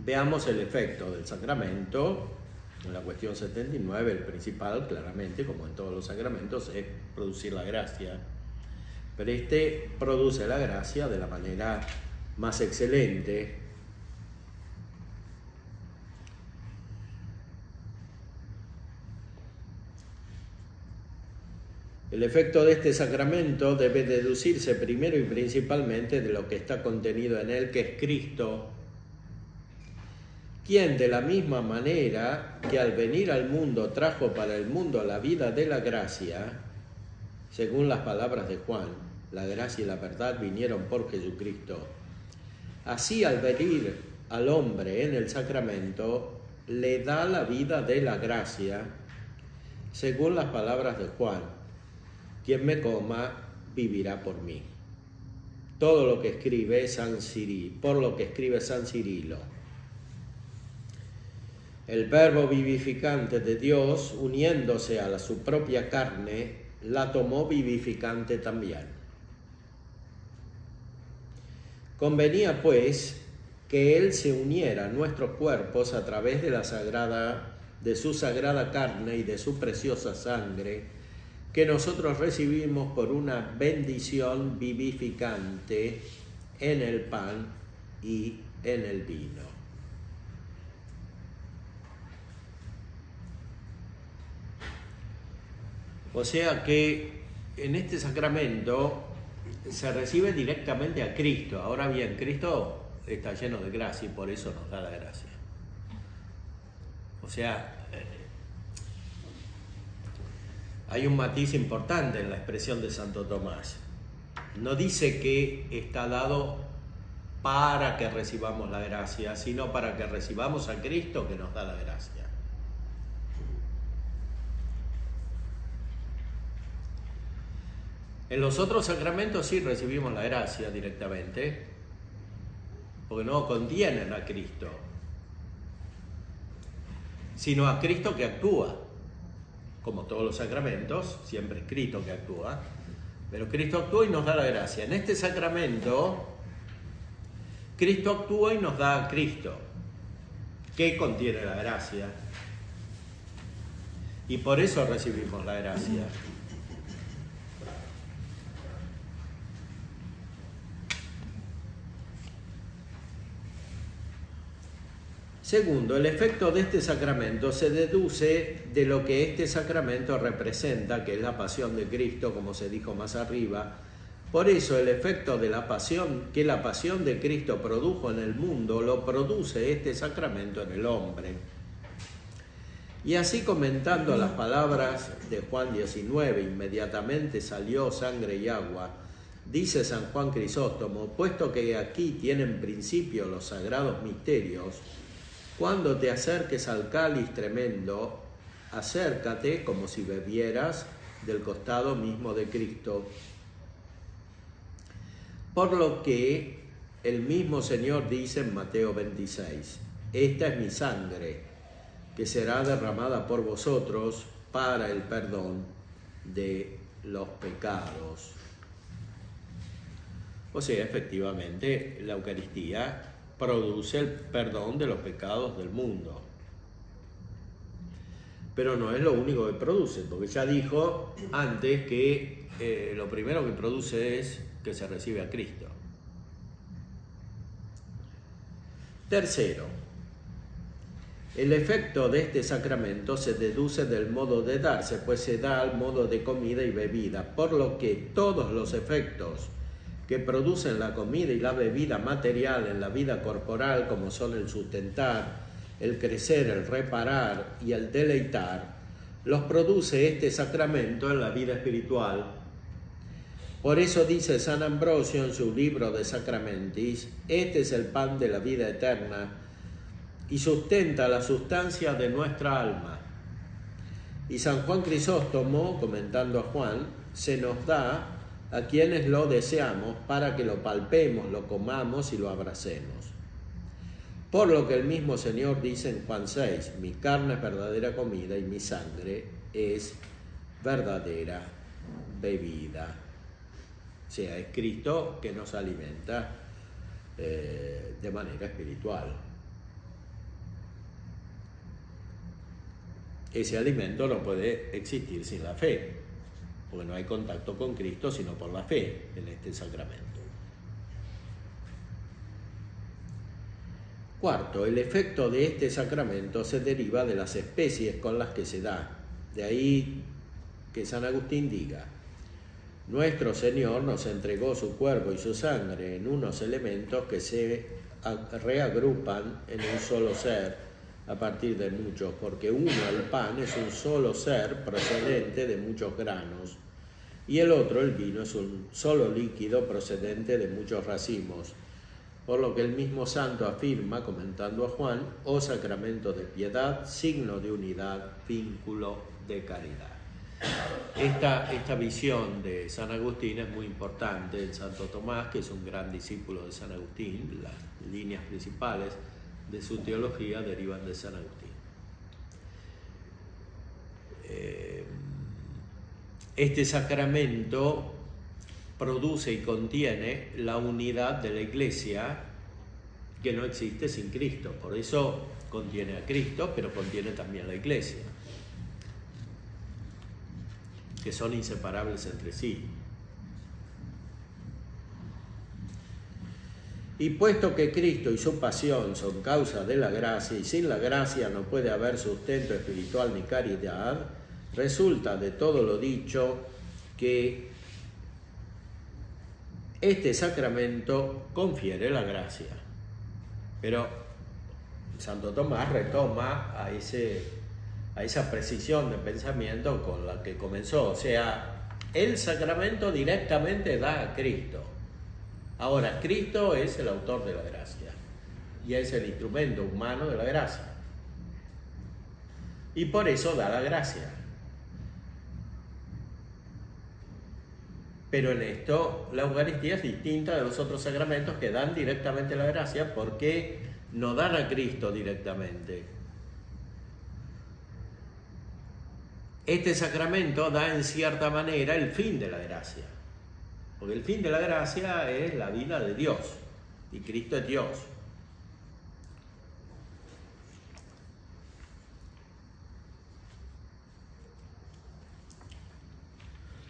Veamos el efecto del sacramento. En la cuestión 79, el principal, claramente, como en todos los sacramentos, es producir la gracia. Pero este produce la gracia de la manera más excelente. El efecto de este sacramento debe deducirse primero y principalmente de lo que está contenido en él, que es Cristo, quien de la misma manera que al venir al mundo trajo para el mundo la vida de la gracia, según las palabras de Juan, la gracia y la verdad vinieron por Jesucristo. Así al venir al hombre en el sacramento, le da la vida de la gracia, según las palabras de Juan, quien me coma vivirá por mí. Todo lo que escribe San Cirilo, por lo que escribe San Cirilo. El verbo vivificante de Dios, uniéndose a su propia carne, la tomó vivificante también. Convenía, pues, que Él se uniera a nuestros cuerpos a través de su sagrada carne y de su preciosa sangre, que nosotros recibimos por una bendición vivificante en el pan y en el vino. O sea que en este sacramento se recibe directamente a Cristo. Ahora bien, Cristo está lleno de gracia y por eso nos da la gracia. O sea, hay un matiz importante en la expresión de Santo Tomás. No dice que está dado para que recibamos la gracia, sino para que recibamos a Cristo que nos da la gracia. En los otros sacramentos sí recibimos la gracia directamente, porque no contienen a Cristo, sino a Cristo que actúa. Como todos los sacramentos, siempre es Cristo que actúa, pero Cristo actúa y nos da la gracia. En este sacramento, Cristo actúa y nos da a Cristo, que contiene la gracia. Y por eso recibimos la gracia. Segundo, el efecto de este sacramento se deduce de lo que este sacramento representa, que es la pasión de Cristo, como se dijo más arriba. Por eso el efecto de la pasión, que la pasión de Cristo produjo en el mundo, lo produce este sacramento en el hombre. Y así, comentando las palabras de Juan 19, inmediatamente salió sangre y agua, dice San Juan Crisóstomo, puesto que aquí tienen principio los sagrados misterios, cuando te acerques al cáliz tremendo, acércate como si bebieras del costado mismo de Cristo. Por lo que el mismo Señor dice en Mateo 26, esta es mi sangre, que será derramada por vosotros para el perdón de los pecados. O sea, efectivamente, la Eucaristía produce el perdón de los pecados del mundo. Pero no es lo único que produce, porque ya dijo antes que lo primero que produce es que se recibe a Cristo. Tercero, el efecto de este sacramento se deduce del modo de darse, pues se da al modo de comida y bebida, por lo que todos los efectos que producen la comida y la bebida material en la vida corporal, como son el sustentar, el crecer, el reparar y el deleitar, los produce este sacramento en la vida espiritual, Por eso dice San Ambrosio en su libro de Sacramentis: este es el pan de la vida eterna y sustenta la sustancia de nuestra alma. Y San Juan Crisóstomo, comentando a Juan, se nos da a quienes lo deseamos para que lo palpemos, lo comamos y lo abracemos. Por lo que el mismo Señor dice en Juan 6, mi carne es verdadera comida y mi sangre es verdadera bebida. O sea, es Cristo que nos alimenta de manera espiritual. Ese alimento no puede existir sin la fe, porque no hay contacto con Cristo sino por la fe en este sacramento. Cuarto, el efecto de este sacramento se deriva de las especies con las que se da. De ahí que San Agustín diga: nuestro Señor nos entregó su cuerpo y su sangre en unos elementos que se reagrupan en un solo ser a partir de muchos, porque uno, el pan, es un solo ser procedente de muchos granos, y el otro, el vino, es un solo líquido procedente de muchos racimos. Por lo que el mismo santo afirma, comentando a Juan: oh sacramento de piedad, signo de unidad, vínculo de caridad. Esta visión de San Agustín es muy importante en Santo Tomás, que es un gran discípulo de San Agustín. Las líneas principales de su teología derivan de San Agustín. Este sacramento produce y contiene la unidad de la Iglesia, que no existe sin Cristo. Por eso contiene a Cristo, pero contiene también la Iglesia, que son inseparables entre sí. Y puesto que Cristo y su pasión son causa de la gracia, y sin la gracia no puede haber sustento espiritual ni caridad, resulta de todo lo dicho que este sacramento confiere la gracia. Pero Santo Tomás retoma a esa precisión de pensamiento con la que comenzó. O sea, el sacramento directamente da a Cristo. Ahora, Cristo es el autor de la gracia y es el instrumento humano de la gracia. Y por eso da la gracia. Pero en esto la Eucaristía es distinta de los otros sacramentos que dan directamente la gracia, porque no dan a Cristo directamente. Este sacramento da en cierta manera el fin de la gracia, porque el fin de la gracia es la vida de Dios, y Cristo es Dios.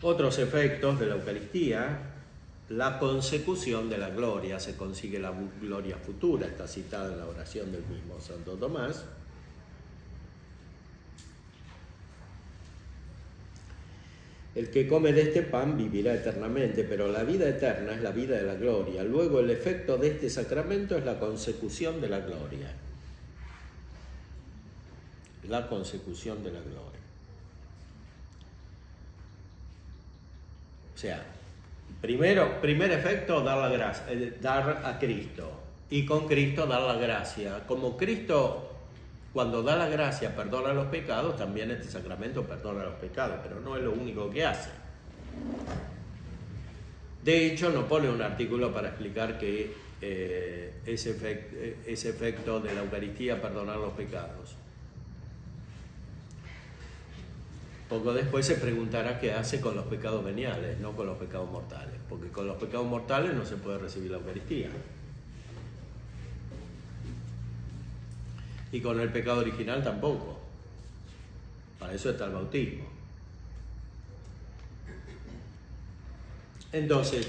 Otros efectos de la Eucaristía: la consecución de la gloria. Se consigue la gloria futura, está citada en la oración del mismo Santo Tomás. El que come de este pan vivirá eternamente, pero la vida eterna es la vida de la gloria. Luego, el efecto de este sacramento es la consecución de la gloria. La consecución de la gloria. O sea, primer efecto, dar la gracia, dar a Cristo, y con Cristo dar la gracia. Como Cristo, cuando da la gracia, perdona los pecados, también este sacramento perdona los pecados, pero no es lo único que hace. De hecho, no pone un artículo para explicar que ese efecto de la Eucaristía, perdonar los pecados. Poco después se preguntará qué hace con los pecados veniales, no con los pecados mortales, porque con los pecados mortales no se puede recibir la Eucaristía. Y con el pecado original tampoco. Para eso está el bautismo. Entonces,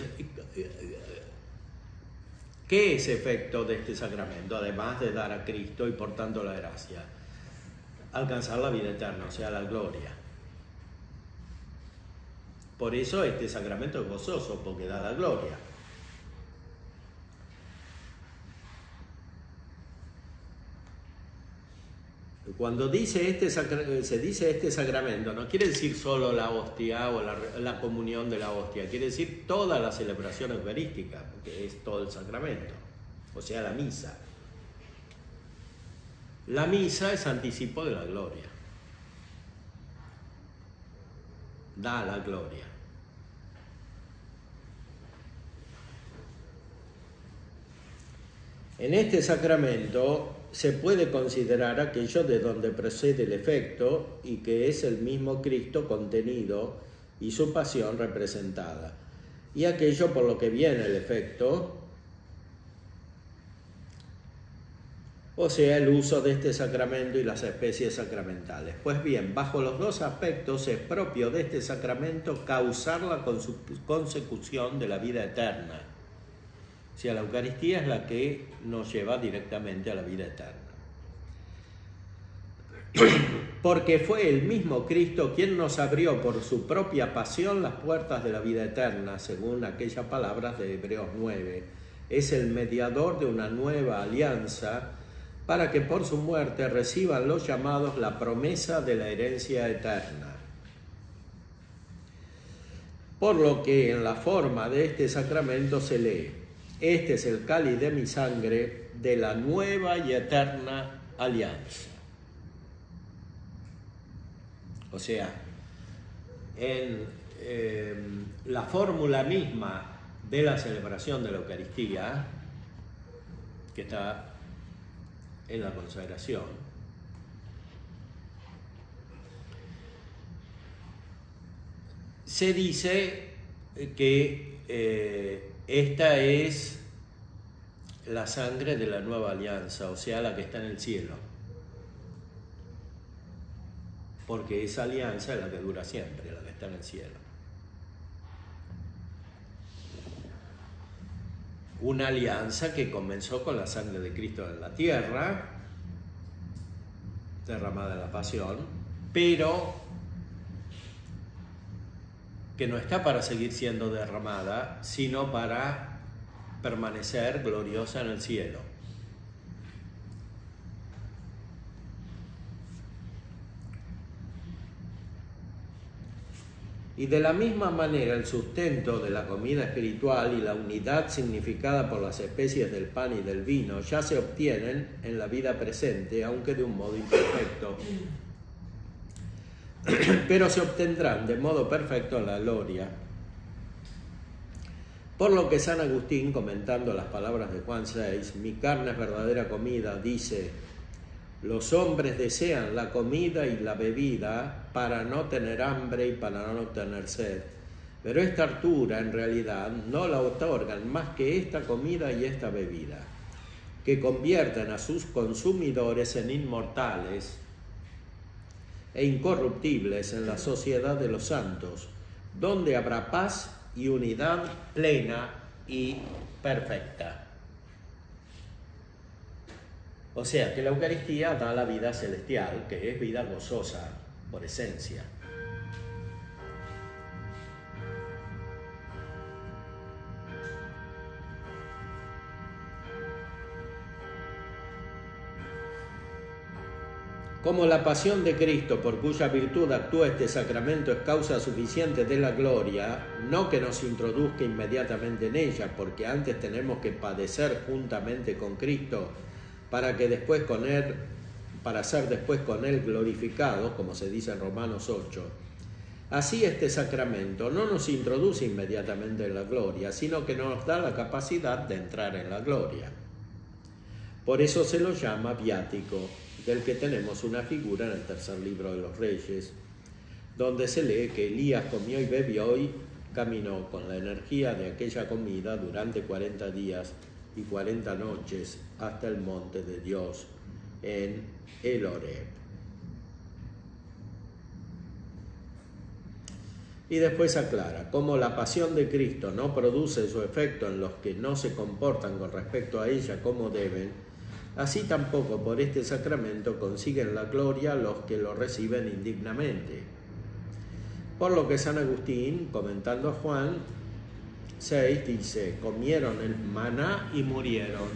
¿qué es efecto de este sacramento? Además de dar a Cristo y por tanto la gracia, alcanzar la vida eterna, o sea, la gloria. Por eso este sacramento es gozoso, porque da la gloria. Cuando se dice este sacramento, no quiere decir solo la hostia o la comunión de la hostia, quiere decir toda la celebración eucarística, porque es todo el sacramento, o sea, la misa. La misa es anticipo de la gloria, da la gloria. En este sacramento se puede considerar aquello de donde procede el efecto y que es el mismo Cristo contenido y su pasión representada, y aquello por lo que viene el efecto, o sea, el uso de este sacramento y las especies sacramentales. Pues bien, bajo los dos aspectos es propio de este sacramento causar la consecución de la vida eterna. O sea, la Eucaristía es la que nos lleva directamente a la vida eterna. Porque fue el mismo Cristo quien nos abrió por su propia pasión las puertas de la vida eterna, según aquellas palabras de Hebreos 9. Es el mediador de una nueva alianza para que por su muerte reciban los llamados la promesa de la herencia eterna. Por lo que en la forma de este sacramento se lee: este es el cáliz de mi sangre de la nueva y eterna alianza. O sea, en la fórmula misma de la celebración de la Eucaristía, que está en la consagración, se dice que esta es la sangre de la nueva alianza, o sea, la que está en el cielo. Porque esa alianza es la que dura siempre, la que está en el cielo. Una alianza que comenzó con la sangre de Cristo en la tierra, derramada en la pasión, pero que no está para seguir siendo derramada, sino para permanecer gloriosa en el cielo. Y de la misma manera el sustento de la comida espiritual y la unidad significada por las especies del pan y del vino ya se obtienen en la vida presente, aunque de un modo imperfecto, pero se obtendrán de modo perfecto en la gloria. Por lo que San Agustín, comentando las palabras de Juan 6, mi carne es verdadera comida, dice: los hombres desean la comida y la bebida para no tener hambre y para no tener sed, pero esta hartura en realidad no la otorgan más que esta comida y esta bebida, que convierten a sus consumidores en inmortales e incorruptibles en la sociedad de los santos, donde habrá paz y unidad plena y perfecta. O sea, que la Eucaristía da la vida celestial, que es vida gozosa por esencia. Como la pasión de Cristo, por cuya virtud actúa este sacramento, es causa suficiente de la gloria, no que nos introduzca inmediatamente en ella, porque antes tenemos que padecer juntamente con Cristo, para ser después con Él glorificados, como se dice en Romanos 8. Así este sacramento no nos introduce inmediatamente en la gloria, sino que nos da la capacidad de entrar en la gloria. Por eso se lo llama viático, del que tenemos una figura en el tercer libro de los Reyes, donde se lee que Elías comió y bebió y caminó con la energía de aquella comida durante 40 días y 40 noches hasta el monte de Dios en el Horeb. Y después aclara, como la pasión de Cristo no produce su efecto en los que no se comportan con respecto a ella como deben, así tampoco por este sacramento consiguen la gloria los que lo reciben indignamente. Por lo que San Agustín, comentando a Juan 6, dice: comieron el maná y murieron.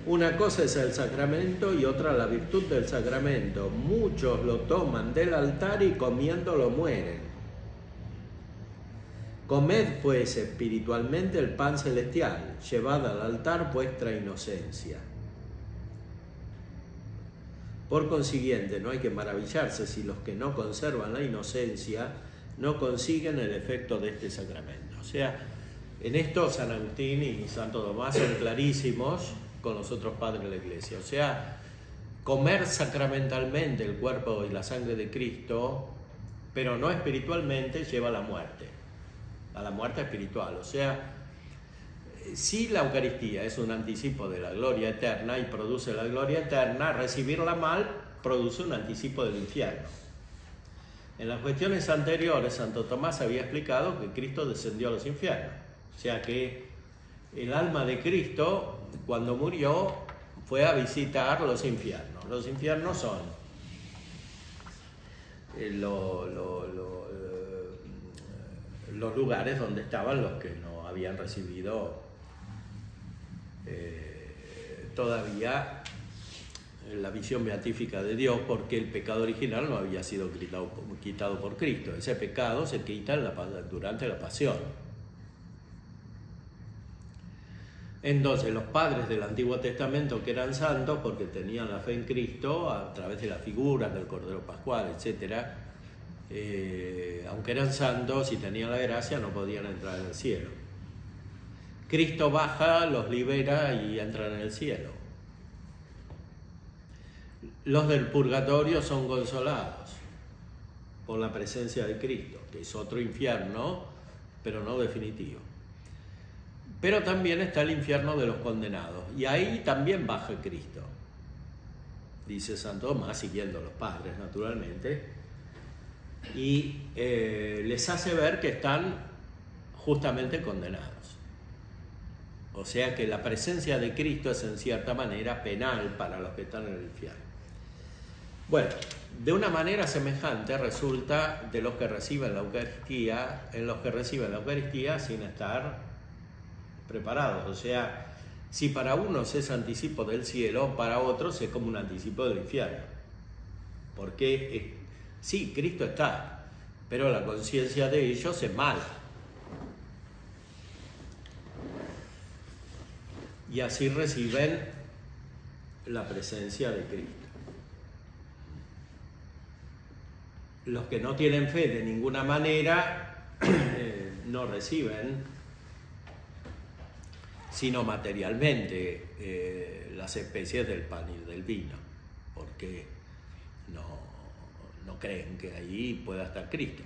Una cosa es el sacramento y otra la virtud del sacramento. Muchos lo toman del altar y comiéndolo mueren. Comed pues espiritualmente el pan celestial, llevad al altar vuestra inocencia. Por consiguiente, no hay que maravillarse si los que no conservan la inocencia no consiguen el efecto de este sacramento. O sea, en esto San Agustín y Santo Tomás son clarísimos con los otros padres de la Iglesia. O sea, comer sacramentalmente el cuerpo y la sangre de Cristo, pero no espiritualmente, lleva a la muerte espiritual. O sea, si la Eucaristía es un anticipo de la gloria eterna y produce la gloria eterna, recibirla mal produce un anticipo del infierno. En las cuestiones anteriores, Santo Tomás había explicado que Cristo descendió a los infiernos. O sea que el alma de Cristo, cuando murió, fue a visitar los infiernos. Los infiernos son los lugares donde estaban los que no habían recibido todavía la visión beatífica de Dios, porque el pecado original no había sido quitado por Cristo. Ese pecado se quita durante la pasión. Entonces los padres del Antiguo Testamento, que eran santos porque tenían la fe en Cristo a través de las figuras del Cordero Pascual, etc., aunque eran santos y tenían la gracia, no podían entrar en el cielo. Cristo baja, los libera y entran en el cielo. Los del purgatorio son consolados por la presencia de Cristo, que es otro infierno, pero no definitivo. Pero también está el infierno de los condenados, y ahí también baja Cristo, dice Santo Tomás, siguiendo a los padres naturalmente, y les hace ver que están justamente condenados. O sea que la presencia de Cristo es en cierta manera penal para los que están en el infierno. Bueno, de una manera semejante resulta de los que reciben la Eucaristía, en los que reciben la Eucaristía sin estar preparados. O sea, si para unos es anticipo del cielo, para otros es como un anticipo del infierno. Porque sí, Cristo está, pero la conciencia de ellos es mala. Y así reciben la presencia de Cristo. Los que no tienen fe de ninguna manera no reciben, sino materialmente, las especies del pan y del vino, porque no creen que allí pueda estar Cristo,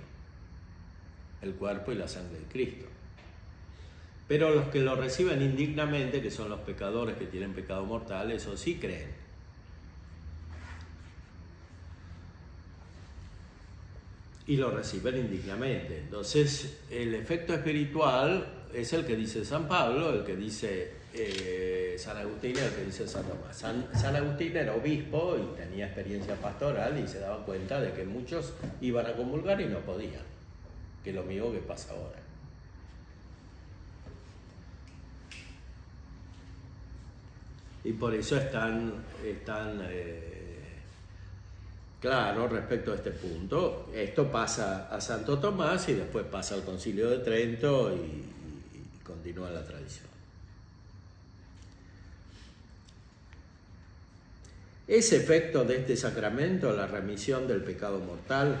el cuerpo y la sangre de Cristo. Pero los que lo reciben indignamente, que son los pecadores que tienen pecado mortal, eso sí creen. Y lo reciben indignamente. Entonces, el efecto espiritual es el que dice San Pablo, el que dice San Agustín, el que dice San Tomás. San Agustín era obispo y tenía experiencia pastoral y se daba cuenta de que muchos iban a comulgar y no podían, que es lo mismo que pasa ahora. Y por eso es tan claro respecto a este punto. Esto pasa a Santo Tomás y después pasa al Concilio de Trento y continúa la tradición. ¿Es efecto de este sacramento la remisión del pecado mortal?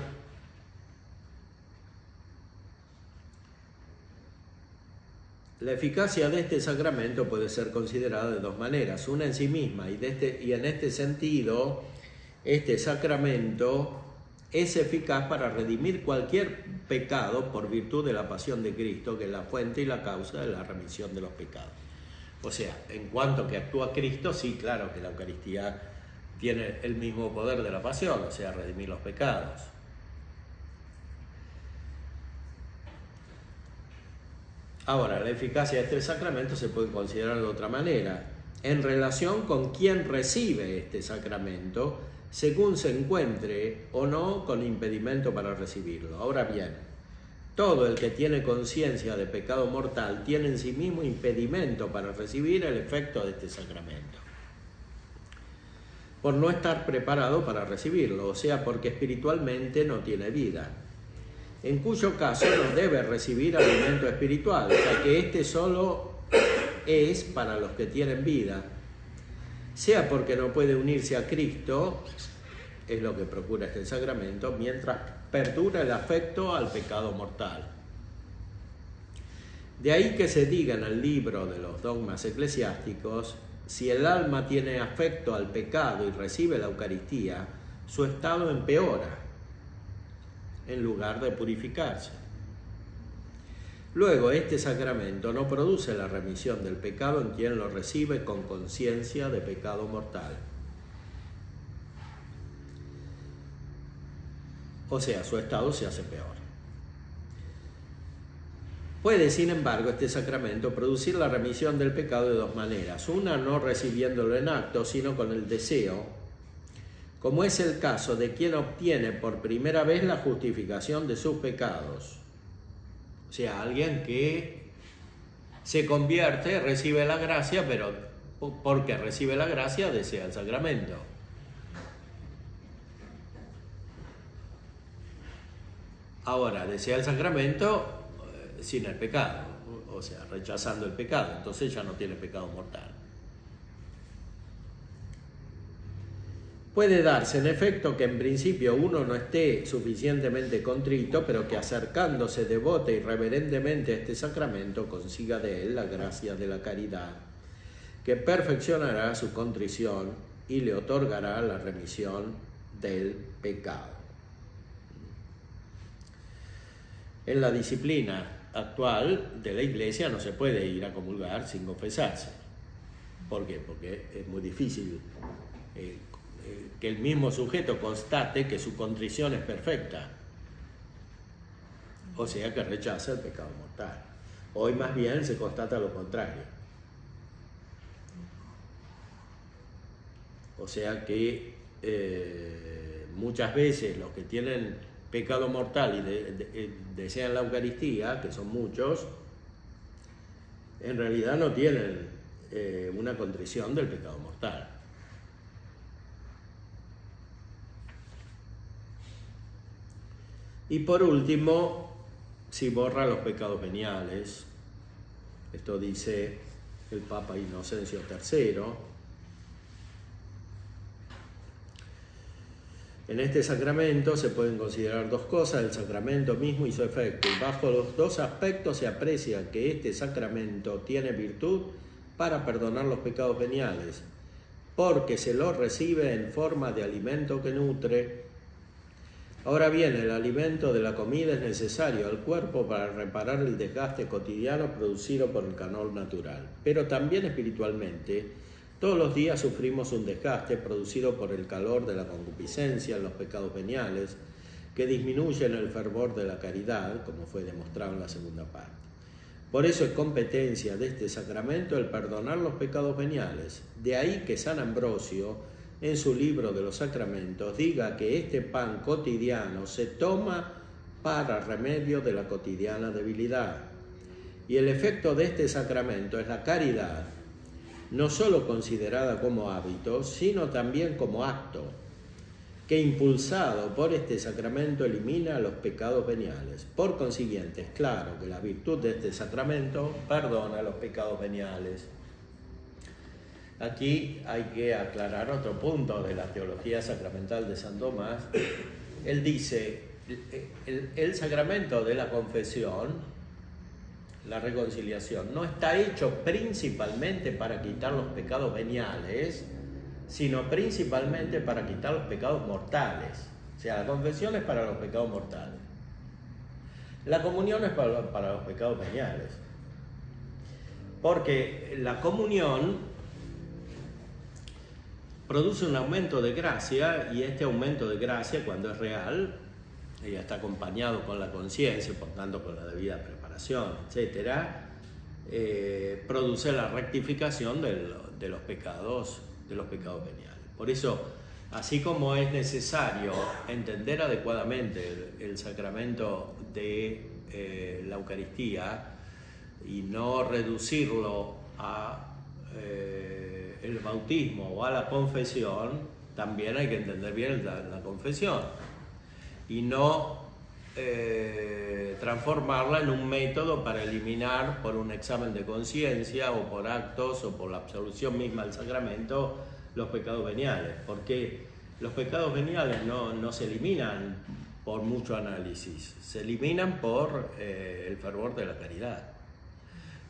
La eficacia de este sacramento puede ser considerada de dos maneras, una en sí misma, y en este sentido, este sacramento es eficaz para redimir cualquier pecado por virtud de la pasión de Cristo, que es la fuente y la causa de la remisión de los pecados. O sea, en cuanto que actúa Cristo, sí, claro que la Eucaristía tiene el mismo poder de la pasión, o sea, redimir los pecados. Ahora, la eficacia de este sacramento se puede considerar de otra manera, en relación con quien recibe este sacramento, según se encuentre o no con impedimento para recibirlo. Ahora bien, todo el que tiene conciencia de pecado mortal tiene en sí mismo impedimento para recibir el efecto de este sacramento. por no estar preparado para recibirlo, o sea, porque espiritualmente no tiene vida, en cuyo caso no debe recibir alimento espiritual, ya que este solo es para los que tienen vida, sea porque no puede unirse a Cristo, es lo que procura este sacramento, mientras perdura el afecto al pecado mortal. De ahí que se diga en el libro de los dogmas eclesiásticos, si el alma tiene afecto al pecado y recibe la Eucaristía, su estado empeora, en lugar de purificarse. Luego, este sacramento no produce la remisión del pecado en quien lo recibe con conciencia de pecado mortal. O sea, su estado se hace peor. Puede, sin embargo, este sacramento producir la remisión del pecado de dos maneras. Una, no recibiéndolo en acto, sino con el deseo, como es el caso de quien obtiene por primera vez la justificación de sus pecados. O sea, alguien que se convierte, recibe la gracia, pero porque recibe la gracia desea el sacramento. Ahora, desea el sacramento sin el pecado, o sea, rechazando el pecado, entonces ya no tiene pecado mortal. Puede darse, en efecto, que en principio uno no esté suficientemente contrito, pero que acercándose devota y reverentemente a este sacramento consiga de él la gracia de la caridad, que perfeccionará su contrición y le otorgará la remisión del pecado. En la disciplina actual de la Iglesia no se puede ir a comulgar sin confesarse. ¿Por qué? Porque es muy difícil que el mismo sujeto constate que su contrición es perfecta, o sea que rechaza el pecado mortal. Hoy más bien se constata lo contrario. O sea que muchas veces los que tienen pecado mortal y desean la Eucaristía, que son muchos, en realidad no tienen una contrición del pecado mortal. Y por último, si borra los pecados veniales, esto dice el Papa Inocencio III, en este sacramento se pueden considerar dos cosas, el sacramento mismo y su efecto, y bajo los dos aspectos se aprecia que este sacramento tiene virtud para perdonar los pecados veniales, porque se lo recibe en forma de alimento que nutre. Ahora bien, el alimento de la comida es necesario al cuerpo para reparar el desgaste cotidiano producido por el calor natural, pero también espiritualmente. Todos los días sufrimos un desgaste producido por el calor de la concupiscencia en los pecados veniales, que disminuyen el fervor de la caridad, como fue demostrado en la segunda parte. Por eso es competencia de este sacramento el perdonar los pecados veniales. De ahí que San Ambrosio, en su libro de los sacramentos, diga que este pan cotidiano se toma para remedio de la cotidiana debilidad. Y el efecto de este sacramento es la caridad, no solo considerada como hábito, sino también como acto, que impulsado por este sacramento elimina los pecados veniales. Por consiguiente, es claro que la virtud de este sacramento perdona los pecados veniales. Aquí hay que aclarar otro punto de la teología sacramental de San Tomás. Él dice, el sacramento de la confesión, la reconciliación, no está hecho principalmente para quitar los pecados veniales, sino principalmente para quitar los pecados mortales. O sea, la confesión es para los pecados mortales. La comunión es para los pecados veniales. Porque la comunión produce un aumento de gracia, y este aumento de gracia, cuando es real, ella está acompañado con la conciencia, por tanto con la debida preparación, etc., produce la rectificación de los pecados veniales. Por eso, así como es necesario entender adecuadamente el sacramento de la Eucaristía y no reducirlo a el bautismo o a la confesión, también hay que entender bien la confesión y no transformarla en un método para eliminar por un examen de conciencia o por actos o por la absolución misma del sacramento los pecados veniales, porque los pecados veniales no se eliminan por mucho análisis, se eliminan por el fervor de la caridad.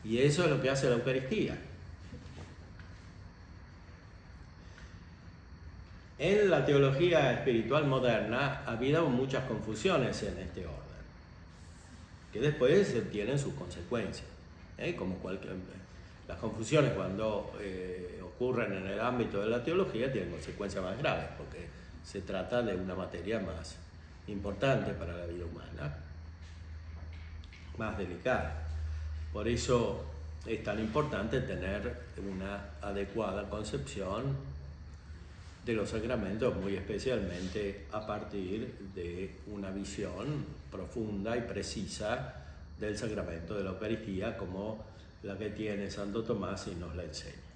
Y eso es lo que hace la Eucaristía. En la teología espiritual moderna ha habido muchas confusiones en este orden, que después tienen sus consecuencias, como las confusiones cuando ocurren en el ámbito de la teología tienen consecuencias más graves, porque se trata de una materia más importante para la vida humana, más delicada. Por eso es tan importante tener una adecuada concepción de los sacramentos, muy especialmente a partir de una visión profunda y precisa del sacramento de la Eucaristía, como la que tiene Santo Tomás y nos la enseña.